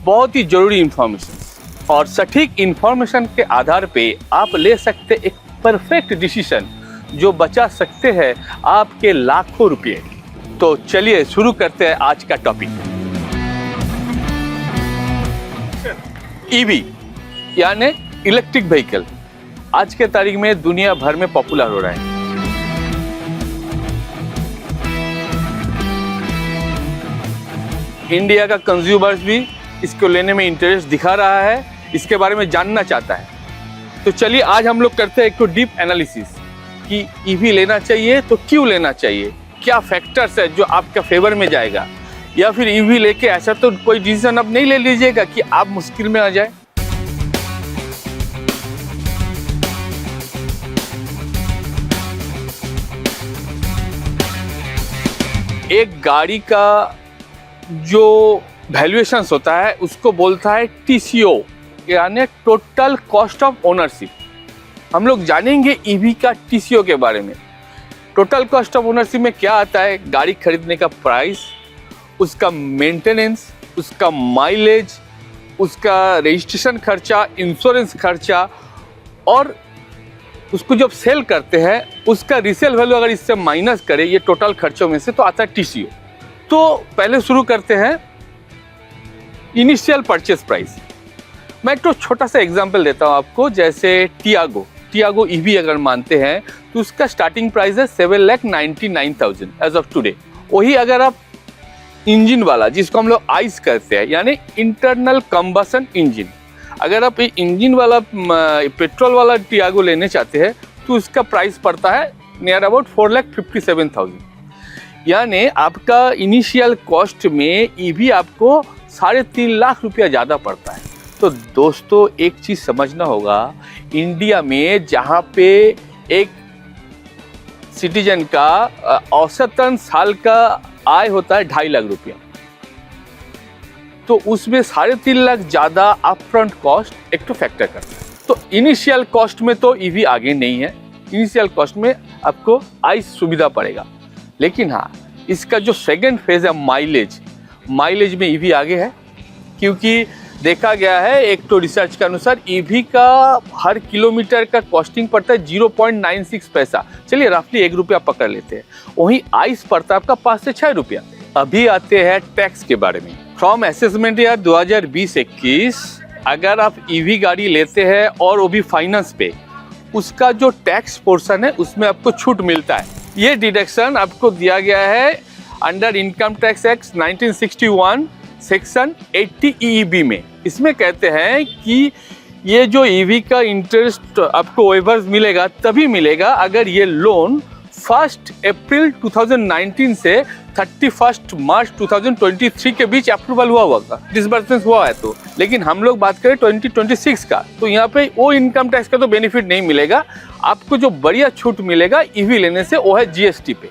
बहुत ही जरूरी इंफॉर्मेशन और सटीक इंफॉर्मेशन के आधार पे आप ले सकते एक परफेक्ट डिसीजन जो बचा सकते हैं आपके लाखों रुपए। तो चलिए शुरू करते हैं आज का टॉपिक। ईवी यानी इलेक्ट्रिक व्हीकल आज के तारीख में दुनिया भर में पॉपुलर हो रहा है। इंडिया का कंज्यूमर्स भी इसको लेने में इंटरेस्ट दिखा रहा है, इसके बारे में जानना चाहता है। तो चलिए आज हम लोग करते हैं एक तो डीप एनालिसिस कि ईवी लेना चाहिए तो क्यों लेना चाहिए, क्या फैक्टर्स है जो आपका फेवर में जाएगा, या फिर ईवी लेके ऐसा तो कोई डिसीजन अब नहीं ले लीजिएगा कि आप मुश्किल में आ जाए। एक गाड़ी का जो वैल्यूएशंस होता है उसको बोलता है TCO यानी टोटल कॉस्ट ऑफ ओनरशिप। हम लोग जानेंगे ईवी का TCO के बारे में। टोटल कॉस्ट ऑफ ओनरशिप में क्या आता है? गाड़ी खरीदने का प्राइस, उसका मेंटेनेंस, उसका माइलेज, उसका रजिस्ट्रेशन खर्चा, इंश्योरेंस खर्चा, और उसको जब सेल करते हैं उसका रीसेल वैल्यू अगर इससे माइनस करें ये टोटल खर्चों में से तो आता है TCO। तो पहले शुरू करते हैं इनिशियल परचेस प्राइस। मैं एक तो छोटा सा एग्जांपल देता हूं आपको। जैसे टियागो ईवी अगर मानते हैं तो उसका स्टार्टिंग प्राइस है 7,99,000 एज ऑफ टुडे। वही अगर आप इंजन वाला, जिसको हम लोग आइस कहते हैं यानी इंटरनल कंबसन इंजन, अगर आप इंजन वाला पेट्रोल वाला टियागो लेने चाहते हैं तो उसका प्राइस पड़ता है नियर अबाउट 4,57,000। यानी आपका इनिशियल कॉस्ट में ईवी आपको 3.5 लाख रुपया ज़्यादा पड़ता है। तो दोस्तों एक चीज़ समझना होगा, इंडिया में जहाँ पे एक सिटीजन का औसतन साल का आय होता है 2.5 लाख रुपया, तो उसमें 3.5 लाख ज़्यादा अपफ्रंट कॉस्ट एक तो फैक्टर करता है। तो इनिशियल कॉस्ट में तो ईवी आगे नहीं है, इनिशियल कॉस्ट में आपको आइस सुविधा पड़ेगा। लेकिन हाँ, इसका जो सेकंड फेज है माइलेज में ईवी आगे है, क्योंकि देखा गया है एक तो रिसर्च के अनुसार ईवी का हर किलोमीटर का कॉस्टिंग पड़ता है 0.96 पैसा। चलिए रफली 1 रुपया पकड़ लेते हैं। वहीं आइस पड़ता है आपका 5 से 6 रुपया। अभी आते हैं टैक्स के बारे में। फ्रॉम असेसमेंट ईयर 2020-21 अगर आप ईवी गाड़ी लेते हैं और वो भी फाइनेंस पे, उसका जो टैक्स पोर्शन है उसमें आपको छूट मिलता है। ये डिडक्शन आपको दिया गया है under income tax act 1961 section 80 EEB में। इसमें कहते हैं कि ये जो ईवी का इंटरेस्ट आपको वेवर्स मिलेगा तभी मिलेगा अगर ये लोन 1 अप्रैल 2019 से 31 मार्च 2023 के बीच अप्रूवल हुआ होगा, डिसबर्समेंट हुआ है तो। लेकिन हम लोग बात करें 2026 का, तो यहाँ पे वो इनकम टैक्स का तो बेनिफिट नहीं मिलेगा। आपको जो बढ़िया छूट मिलेगा ईवी लेने से वो है GST पे,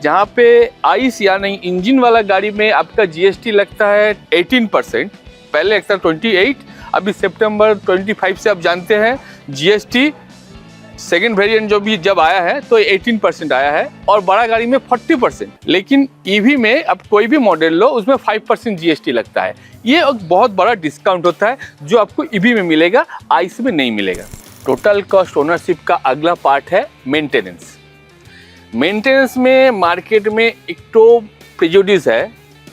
जहाँ पे आइस यानी इंजन वाला गाड़ी में आपका GST लगता है 18%, पहले लगता 28, अभी सितंबर 25 से आप जानते हैं GST सेकेंड वेरिएंट जो भी जब आया है तो 18% आया है, और बड़ा गाड़ी में 40%। लेकिन ईवी में अब कोई भी मॉडल लो उसमें 5% GST लगता है। ये एक बहुत बड़ा डिस्काउंट होता है जो आपको ईवी में मिलेगा, आइस में नहीं मिलेगा। टोटल कॉस्ट ओनरशिप का अगला पार्ट है मेंटेनेंस। मेंटेनेंस में मार्केट में एक तो प्रेजुडिस है,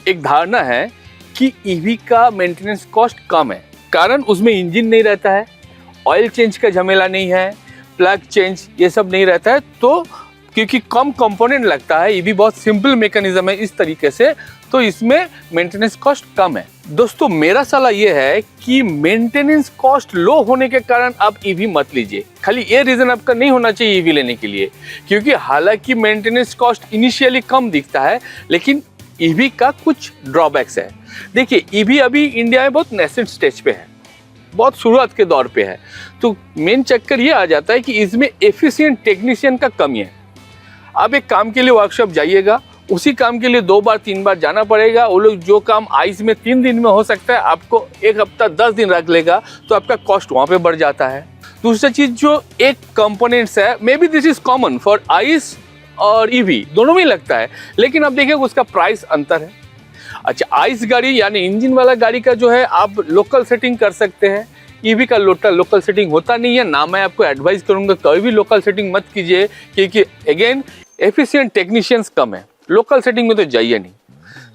एक धारणा है कि ईवी का मेंटेनेंस कॉस्ट कम है, कारण उसमें इंजन नहीं रहता है, ऑयल चेंज का झमेला नहीं है, प्लग चेंज ये सब नहीं रहता है, तो क्योंकि कम कंपोनेंट लगता है, ईवी बहुत सिंपल मैकेनिज्म है इस तरीके से, तो इसमें मेंटेनेंस कॉस्ट कम है। दोस्तों मेरा सलाह ये है कि मेंटेनेंस कॉस्ट लो होने के कारण आप ईवी मत लीजिए। खाली ये रीजन आपका नहीं होना चाहिए ईवी लेने के लिए, क्योंकि हालांकि मेंटेनेंस कॉस्ट इनिशियली कम दिखता है लेकिन ईवी का कुछ ड्रॉबैक्स है। देखिए ईवी अभी इंडिया में बहुत नेसेंट स्टेज पे है, बहुत शुरुआत के दौर पे है, तो मेन चक्कर ये आ जाता है कि इसमें एफिशिएंट टेक्नीशियन का कमी है। आप एक काम के लिए वर्कशॉप जाइएगा, उसी काम के लिए 2 बार 3 बार जाना पड़ेगा। वो लोग जो काम आइस में 3 दिन में हो सकता है आपको 1 हफ्ता 10 दिन रख लेगा, तो आपका कॉस्ट वहाँ पे बढ़ जाता है। दूसरी चीज जो एक कंपोनेंट्स है, may be this is common for ice और ईवी दोनों में लगता है, लेकिन अब देखिए उसका प्राइस अंतर है। अच्छा, आइस गाड़ी यानी इंजन वाला गाड़ी का जो है आप लोकल सेटिंग कर सकते हैं। ईवी का लोकल सेटिंग होता नहीं है ना। मैं आपको एडवाइस करूंगा कभी भी लोकल सेटिंग मत कीजिए, क्योंकि अगेन एफिशिएंट टेक्नीशियंस कम है, लोकल सेटिंग में तो जाइए नहीं।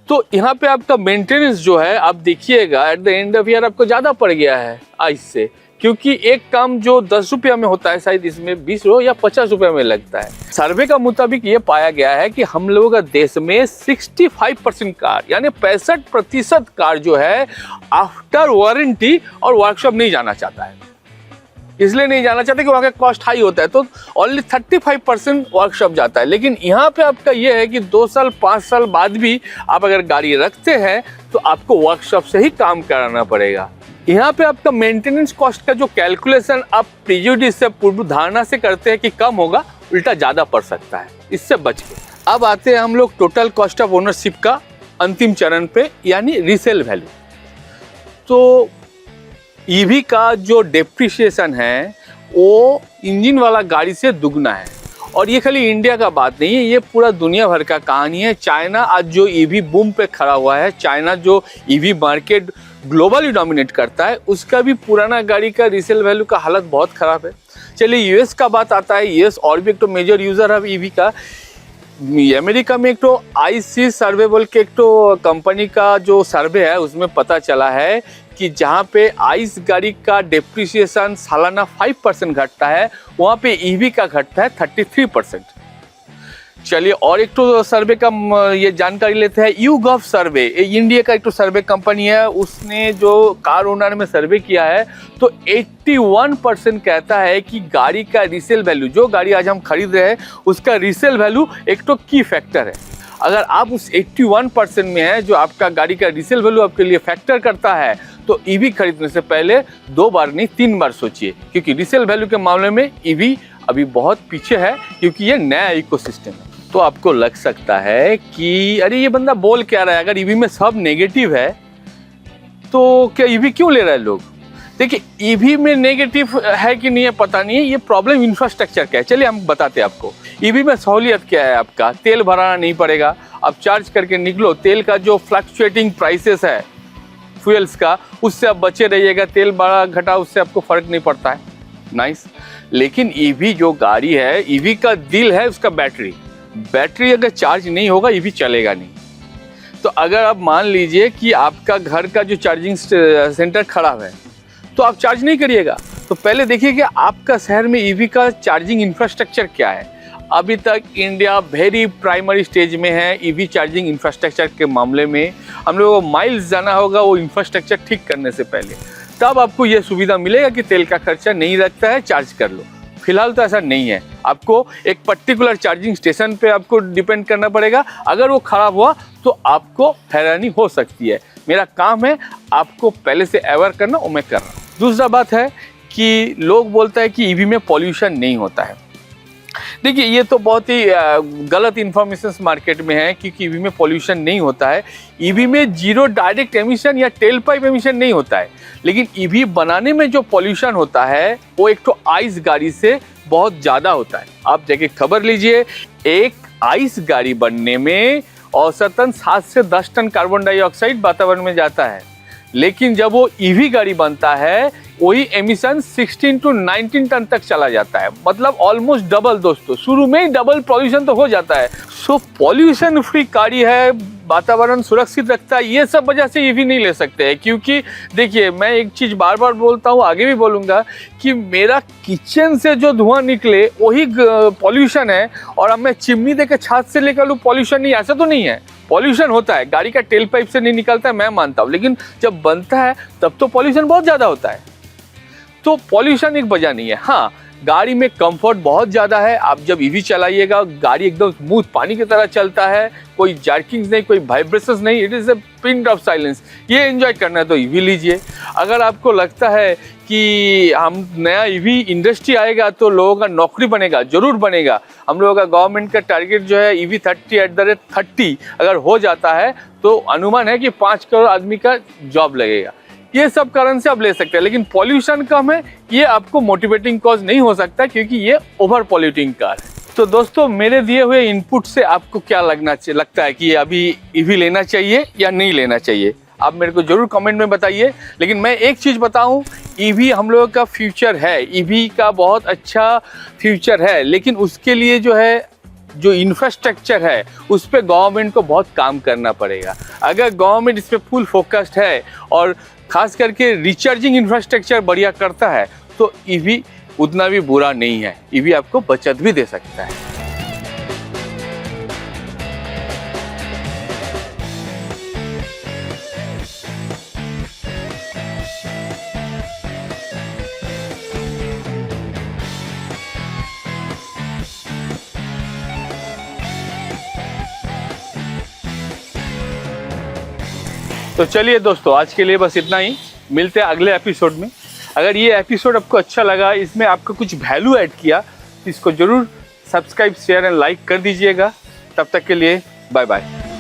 तो यहाँ पे आपका मेंटेनेंस जो है आप देखिएगा at the end of year आपको ज़्यादा पड़ गया है आइस से, क्योंकि एक काम जो 10 रुपया में होता है शायद इसमें 20 या 50 रुपये में लगता है। सर्वे का मुताबिक ये पाया गया है कि हम लोगों का देश में 65% कार यानी 65% कार जो है आफ्टर वारंटी और वर्कशॉप नहीं जाना चाहता है। इसलिए नहीं जाना चाहते कि वहाँ का कॉस्ट हाई होता है, तो ओनली 35% वर्कशॉप जाता है। लेकिन यहाँ पे आपका ये है कि 2 साल 5 साल बाद भी आप अगर गाड़ी रखते हैं तो आपको वर्कशॉप से ही काम कराना पड़ेगा। यहाँ पे आपका मेंटेनेंस कॉस्ट का जो कैलकुलेशन आप प्रिजुडिस से पूर्व धारणा से करते हैं कि कम होगा, उल्टा ज़्यादा पड़ सकता है, इससे बच के। अब आते हैं हम लोग टोटल कॉस्ट ऑफ ओनरशिप का अंतिम चरण पे, यानी रीसेल वैल्यू। तो ईवी का जो डेप्रिसिएशन है वो इंजन वाला गाड़ी से दुगना है। और ये खाली इंडिया का बात नहीं है, ये पूरा दुनिया भर का कहानी है। चाइना आज जो ईवी बूम पे खड़ा हुआ है, चाइना जो ईवी मार्केट ग्लोबली डोमिनेट करता है, उसका भी पुराना गाड़ी का रीसेल वैल्यू का हालत बहुत ख़राब है। चलिए यूएस का बात आता है। यूएस और भी एक तो मेजर यूज़र है ईवी का। अमेरिका में एक तो आईसी सर्वे बोल के एक तो कंपनी का जो सर्वे है उसमें पता चला है कि जहाँ पे आइस गाड़ी का डेप्रिसिएशन सालाना 5% घटता है, वहाँ पे ईवी का घटता है 33%। चलिए और एक तो सर्वे का ये जानकारी लेते हैं। YouGov सर्वे, इंडिया का एक तो सर्वे कंपनी है, उसने जो कार ओनर में सर्वे किया है तो 81% कहता है कि गाड़ी का रीसेल वैल्यू, जो गाड़ी आज हम खरीद रहे हैं उसका रीसेल वैल्यू एक तो की फैक्टर है। अगर आप उस 81% में है जो आपका गाड़ी का रीसेल वैल्यू आपके लिए फैक्टर करता है, तो ईवी खरीदने से पहले 2 बार नहीं 3 बार सोचिए, क्योंकि रीसेल वैल्यू के मामले में ईवी अभी बहुत पीछे है, क्योंकि ये नया इकोसिस्टम है। तो आपको लग सकता है कि अरे ये बंदा बोल क्या रहा है, अगर ईवी में सब नेगेटिव है तो क्या ईवी क्यों ले रहे हैं लोग। देखिए ईवी में नेगेटिव है कि नहीं है पता नहीं है, ये प्रॉब्लम इंफ्रास्ट्रक्चर का है। चलिए हम बताते हैं आपको। ईवी में सहूलियत क्या है, आपका तेल भराना नहीं पड़ेगा, आप चार्ज करके निकलो। तेल का जो फ्लक्चुएटिंग प्राइसेस है फ्यूल्स का, उससे आप बचे रहिएगा। तेल बढ़ा घटा उससे आपको फर्क नहीं पड़ता है, नाइस। लेकिन ईवी जो गाड़ी है, ईवी का दिल है उसका बैटरी अगर चार्ज नहीं होगा ईवी चलेगा नहीं। तो अगर आप मान लीजिए कि आपका घर का जो चार्जिंग सेंटर खराब है तो आप चार्ज नहीं करिएगा। तो पहले देखिए कि आपका शहर में ईवी का चार्जिंग इंफ्रास्ट्रक्चर क्या है। अभी तक इंडिया वेरी प्राइमरी स्टेज में है ईवी चार्जिंग इंफ्रास्ट्रक्चर के मामले में। हम लोगों को माइल्स जाना होगा वो इंफ्रास्ट्रक्चर ठीक करने से पहले, तब आपको ये सुविधा मिलेगा कि तेल का खर्चा नहीं लगता है, चार्ज कर लो। फिलहाल तो ऐसा नहीं है, आपको एक पर्टिकुलर चार्जिंग स्टेशन पे आपको डिपेंड करना पड़ेगा। अगर वो खराब हुआ तो आपको हैरानी हो सकती है। मेरा काम है आपको पहले से अवेयर करना, वो मैं कर रहा हूँ। दूसरा बात है कि लोग बोलते हैं कि ईवी में पॉल्यूशन नहीं होता है। देखिए ये तो बहुत ही गलत इन्फॉर्मेशन मार्केट में है, क्योंकि ईवी में पॉल्यूशन नहीं होता है। ईवी में जीरो डायरेक्ट एमिशन या टेल पाइप एमिशन नहीं होता है, लेकिन ईवी बनाने में जो पॉल्यूशन होता है वो एक तो आइस गाड़ी से बहुत ज़्यादा होता है। आप जाके खबर लीजिए, एक आइस गाड़ी बनने में औसतन 7 से 10 टन कार्बन डाइऑक्साइड वातावरण में जाता है, लेकिन जब वो ईवी गाड़ी बनता है वही एमिशन 16 to 19 टन तक चला जाता है। मतलब ऑलमोस्ट डबल दोस्तों, शुरू में ही डबल पॉल्यूशन तो हो जाता है। सो पॉल्यूशन फ्री गाड़ी है, वातावरण सुरक्षित रखता है, ये सब वजह से ईवी नहीं ले सकते हैं। क्योंकि देखिए मैं एक चीज़ बार बार बोलता हूँ, आगे भी बोलूँगा कि मेरा किचन से जो धुआं निकले वही पॉल्यूशन है, और अब मैं चिमनी देकर छत से लेकर लूँ पॉल्यूशन नहीं, ऐसा तो नहीं है। पॉल्यूशन होता है, गाड़ी का टेल पाइप से नहीं निकलता है, मैं मानता हूँ, लेकिन जब बनता है तब तो पॉल्यूशन बहुत ज़्यादा होता है। तो पॉल्यूशन एक वजह नहीं है। हाँ, गाड़ी में कंफर्ट बहुत ज़्यादा है। आप जब ईवी चलाइएगा गाड़ी एकदम स्मूथ पानी की तरह चलता है, कोई जर्किंग्स नहीं, कोई वाइब्रेशंस नहीं, it is a pin of silence. ये एंजॉय करना है तो ईवी लीजिए। अगर आपको लगता है कि हम नया ईवी इंडस्ट्री आएगा तो लोगों का नौकरी बनेगा, जरूर बनेगा। हम लोगों का गवर्नमेंट का टारगेट जो है EV 30 अगर हो जाता है तो अनुमान है कि 5 करोड़ आदमी का जॉब लगेगा। ये सब कारण से आप ले सकते हैं, लेकिन पॉल्यूशन कम है, ये आपको मोटिवेटिंग कॉज नहीं हो सकता, क्योंकि ये ओवर पॉल्यूटिंग कार है। तो दोस्तों मेरे दिए हुए इनपुट से आपको क्या लगता है कि अभी ईवी लेना चाहिए या नहीं लेना चाहिए? आप मेरे को जरूर कमेंट में बताइए। लेकिन मैं एक चीज़ बताऊं, ईवी हम लोगों का फ्यूचर है, ईवी का बहुत अच्छा फ्यूचर है, लेकिन उसके लिए जो इंफ्रास्ट्रक्चर है उस पर गवर्नमेंट को बहुत काम करना पड़ेगा। अगर गवर्नमेंट इस पर फुल फोकस्ड है और ख़ास करके रिचार्जिंग इंफ्रास्ट्रक्चर बढ़िया करता है तो ईवी उतना भी बुरा नहीं है, ईवी आपको बचत भी दे सकता है। तो चलिए दोस्तों, आज के लिए बस इतना ही। मिलते हैं अगले एपिसोड में। अगर ये एपिसोड आपको अच्छा लगा, इसमें आपको कुछ वैल्यू ऐड किया, तो इसको ज़रूर सब्सक्राइब, शेयर एंड लाइक कर दीजिएगा। तब तक के लिए बाय बाय।